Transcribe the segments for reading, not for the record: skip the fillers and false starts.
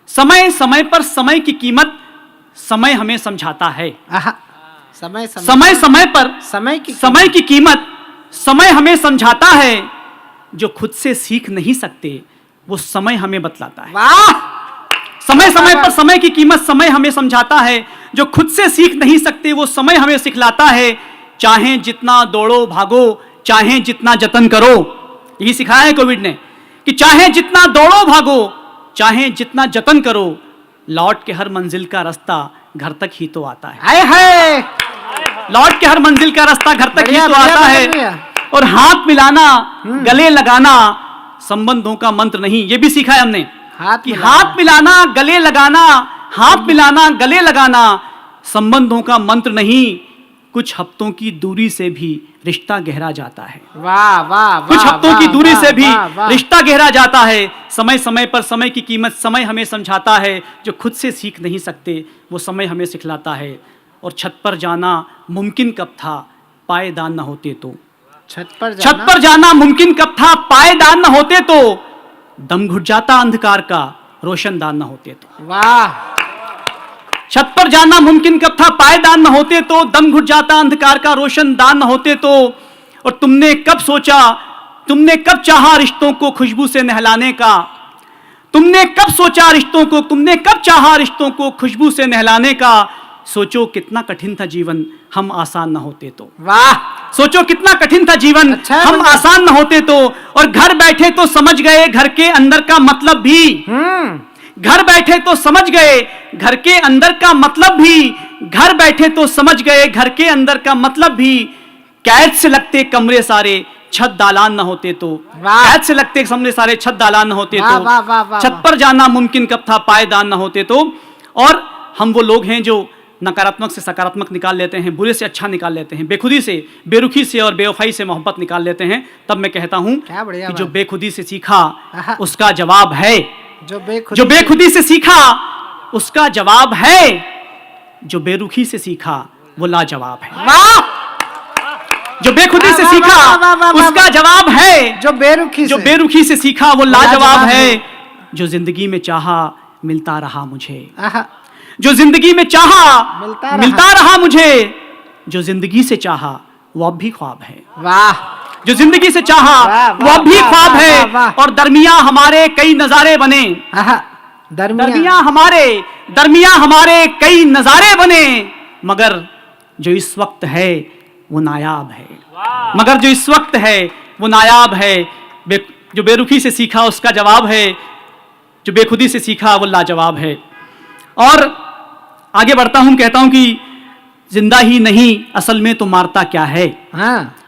समय समय पर समय की कीमत समय हमें समझाता है। समय समय पर समय की कीमत समय हमें समझाता है। जो खुद से सीख नहीं सकते वो समय हमें बतलाता है। वाह! समय समय पर समय की कीमत समय हमें समझाता है। जो खुद से सीख नहीं सकते वो समय हमें सिखलाता है। चाहे जितना दौड़ो भागो, चाहे जितना जतन करो, यही सिखाया है कोविड ने कि चाहे जितना दौड़ो भागो, चाहे जितना जतन करो, लौट के हर मंजिल का रास्ता घर तक ही तो आता है। हाय हाय! लौट के हर मंजिल का रास्ता घर तक ही तो आता है। और हाथ मिलाना, गले लगाना संबंधों का मंत्र नहीं, ये भी सीखा है हमने कि हाथ मिलाना, गले लगाना, हाथ मिलाना, गले लगाना संबंधों का मंत्र नहीं। कुछ हफ्तों की दूरी से भी रिश्ता गहरा जाता है। वाह वाह! कुछ हफ्तों की दूरी से भी रिश्ता गहरा जाता है। समय समय पर समय की कीमत समय हमें समझाता है। जो खुद से सीख नहीं सकते वो समय हमें सिखलाता है। और छत पर जाना मुमकिन कब था, पायदान न होते तो। छत पर जाना मुमकिन कब था, पायदान न होते तो। दम घुट जाता अंधकार का, रोशनदान न होते तो। वाह! छत पर जाना मुमकिन कब था, पायदान न होते तो। दम घुट जाता अंधकार का, रोशनदान न होते तो। और तुमने कब सोचा, तुमने कब चाहा रिश्तों को खुशबू से नहलाने का। तुमने कब सोचा रिश्तों को, तुमने कब चाहा रिश्तों को खुशबू से नहलाने का। सोचो कितना कठिन था जीवन, हम आसान न होते तो। वाह! सोचो कितना कठिन था जीवन, हम आसान न होते तो। और घर बैठे तो समझ गए घर के अंदर का मतलब भी। घर बैठे तो समझ गए घर के अंदर का मतलब भी। घर बैठे तो समझ गए घर के अंदर का मतलब भी। कैद से लगते कमरे सारे, छत दालान न होते तो। कैद से लगते कमरे सारे, छत दालान न होते तो। छत पर जाना मुमकिन कब था, पायदान न होते तो। और हम वो लोग हैं जो नकारात्मक से सकारात्मक निकाल लेते हैं, बुरे से अच्छा निकाल लेते हैं, बेखुदी से, बेरुखी से और बेवफाई से मोहब्बत निकाल लेते हैं। तब मैं कहता हूं कि जो बेखुदी से सीखा उसका जवाब है। जो बेखुदी से सीखा उसका जवाब है। जो बेरुखी से सीखा वो लाजवाब है। वाह! जो बेखुदी से सीखा उसका जवाब है। जो बेरुखी से सीखा वो लाजवाब है। जो जिंदगी में चाहा मिलता रहा मुझे। जो जिंदगी में चाहा मिलता रहा मुझे। जो जिंदगी से चाहा वो अब भी ख्वाब है। वाह! जो जिंदगी से चाहा वो अब भी ख्वाब है। और दरमिया हमारे कई नजारे बने। दरमिया हमारे कई नजारे बने। मगर जो इस वक्त है वो नायाब है। मगर जो इस वक्त है वो नायाब है। जो बेरुखी से सीखा उसका जवाब है। जो बेखुदी से सीखा वो लाजवाब है। और आगे बढ़ता हूं, कहता हूं कि जिंदा ही नहीं असल में तो मारता क्या है।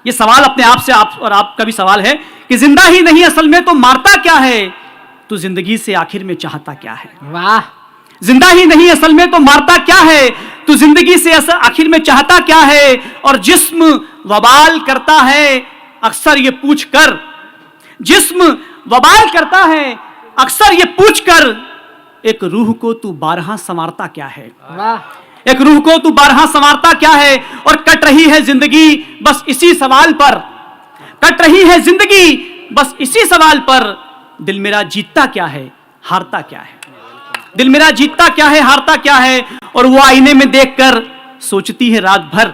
ये सवाल अपने आप से आप और आपका भी सवाल है कि जिंदा ही नहीं असल में तो मारता क्या है। तो जिंदगी से आखिर में चाहता क्या है। वाह! जिंदा ही नहीं असल में तो मारता क्या है। तो जिंदगी से आखिर में चाहता क्या है। और जिस्म वबाल करता है अक्सर ये पूछ कर। जिस्म वबाल करता है अक्सर ये पूछ कर। एक रूह को तू बारहा संवारता क्या है। वाह! एक रूह को तू बारहा संवारता क्या है। और कट रही है जिंदगी बस इसी सवाल पर। कट रही है जिंदगी बस इसी सवाल पर। दिल मेरा जीतता क्या है, हारता क्या है। दिल मेरा जीतता क्या है, हारता क्या है। और वो आईने में देखकर सोचती है रात भर।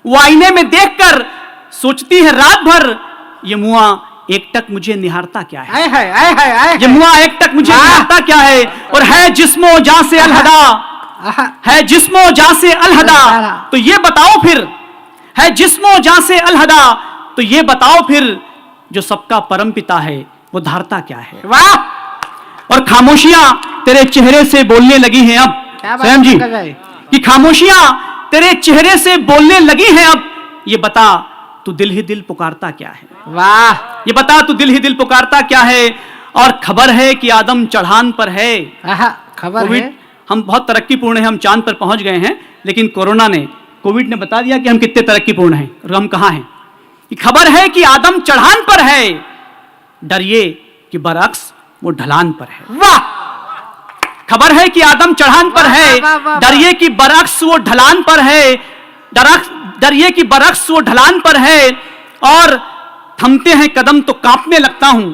वो आईने में देखकर सोचती है रात भर। ये मुआ एकटक मुझे निहारता क्या है। ये मुआ एकटक मुझे निहारता क्या है। और है जिस्मो जां से अलहदा, है जिस्मो जां से अलहदा। तो ये बताओ फिर, है जिस्मो जां से अलहदा। तो ये बताओ फिर जो सबका परम पिता है वो धारता क्या है। वाह! और खामोशियां तेरे चेहरे से बोलने लगी हैं अब। स्वयं जी कि खामोशियां तेरे चेहरे से बोलने लगी हैं अब। ये बता तू दिल ही दिल पुकारता क्या है। वाह! ये बता तू दिल ही दिल पुकारता क्या है। और खबर है कि आदम चढ़ान पर है। खबर है हम बहुत तरक्कीपूर्ण है, हम चांद पर पहुंच गए हैं। लेकिन कोविड ने बता दिया कि हम कितने तरक्कीपूर्ण हैं और हम कहां हैं। कि खबर है कि आदम चढ़ान पर है, डरिए कि बरअक्स वो ढलान पर है। वाह! खबर है कि आदम चढ़ान पर है, डरिए कि बरअक्स वो ढलान पर है। डरिए कि बरअक्स वो ढलान पर है। और थमते हैं कदम तो कांपने लगता हूं।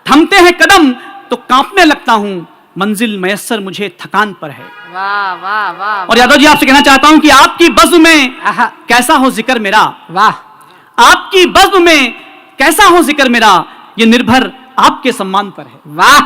थमते हैं कदम तो कांपने लगता हूं। मंजिल मयस्सर मुझे थकान पर है। वाह वाह वाह और यादव जी आपसे कहना चाहता हूं कि आपकी बज़्म में आहा, कैसा हो जिक्र मेरा, वाह आपकी बज़्म में कैसा हो जिक्र मेरा, ये निर्भर आपके सम्मान पर है। वाह